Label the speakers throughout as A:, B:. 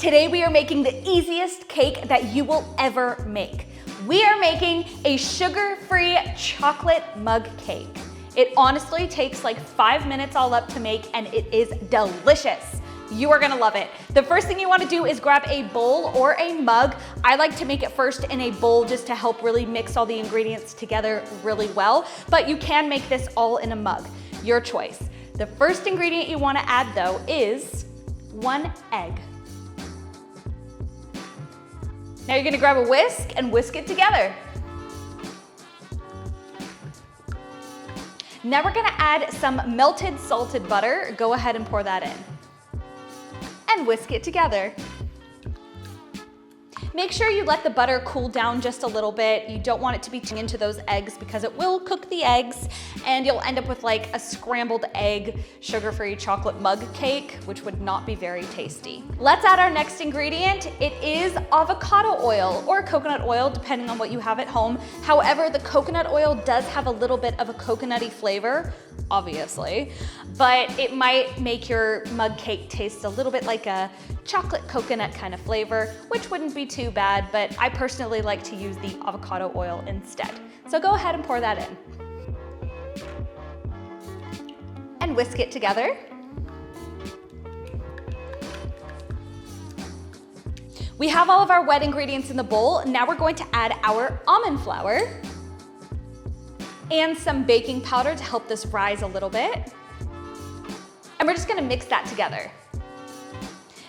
A: Today we are making the easiest cake that you will ever make. We are making a sugar-free chocolate mug cake. It honestly takes like 5 minutes all up to make, and it is delicious. You are gonna love it. The first thing you wanna do is grab a bowl or a mug. I like to make it first in a bowl just to help really mix all the ingredients together really well, but you can make this all in a mug, your choice. The first ingredient you wanna add though is 1 egg. Now you're gonna grab a whisk and whisk it together. Now we're gonna add some melted salted butter. Go ahead and pour that in. And whisk it together. Make sure you let the butter cool down just a little bit. You don't want it to be too into those eggs because it will cook the eggs and you'll end up with like a scrambled egg sugar-free chocolate mug cake, which would not be very tasty. Let's add our next ingredient. It is avocado oil or coconut oil, depending on what you have at home. However, the coconut oil does have a little bit of a coconutty flavor, obviously, but it might make your mug cake taste a little bit like a chocolate coconut kind of flavor, which wouldn't be too bad, but I personally like to use the avocado oil instead. So go ahead and pour that in. And whisk it together. We have all of our wet ingredients in the bowl. Now we're going to add our almond flour and some baking powder to help this rise a little bit. And we're just gonna mix that together.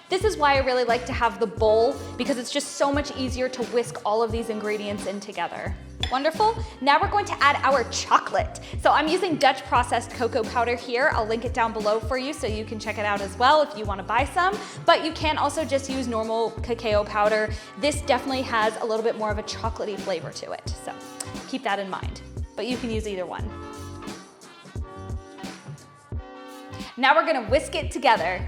A: This is why I really like to have the bowl, because it's just so much easier to whisk all of these ingredients in together. Wonderful. Now we're going to add our chocolate. So I'm using Dutch processed cocoa powder here. I'll link it down below for you so you can check it out as well if you want to buy some, but you can also just use normal cacao powder. This definitely has a little bit more of a chocolatey flavor to it, so keep that in mind, but you can use either one. Now we're gonna whisk it together.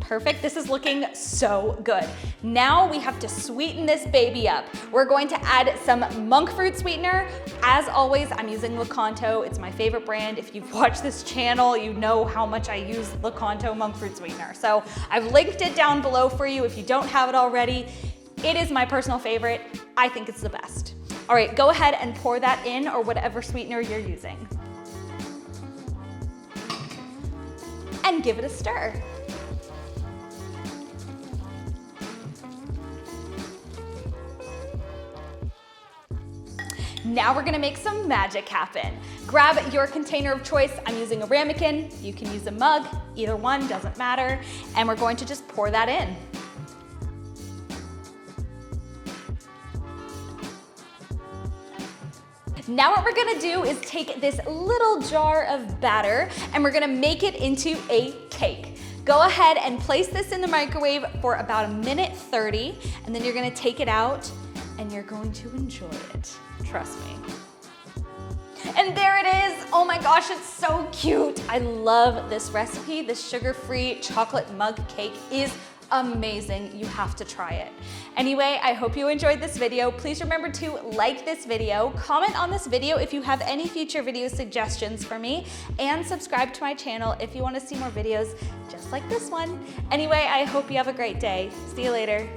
A: Perfect, this is looking so good. Now we have to sweeten this baby up. We're going to add some Monkfruit Sweetener. As always, I'm using Lakanto. It's my favorite brand. If you've watched this channel, you know how much I use Lakanto Monkfruit Sweetener. So I've linked it down below for you if you don't have it already. It is my personal favorite. I think it's the best. All right, go ahead and pour that in, or whatever sweetener you're using. And give it a stir. Now we're gonna make some magic happen. Grab your container of choice. I'm using a ramekin. You can use a mug. Either one, doesn't matter. And we're going to just pour that in. Now what we're gonna do is take this little jar of batter and we're gonna make it into a cake. Go ahead and place this in the microwave for about 1:30 minutes, and then you're gonna take it out and you're going to enjoy it. Trust me. And there it is. Oh my gosh, it's so cute. I love this recipe. This sugar-free chocolate mug cake is amazing. You have to try it. Anyway, I hope you enjoyed this video. Please remember to like this video, comment on this video if you have any future video suggestions for me, and subscribe to my channel if you want to see more videos just like this one. Anyway, I hope you have a great day. See you later.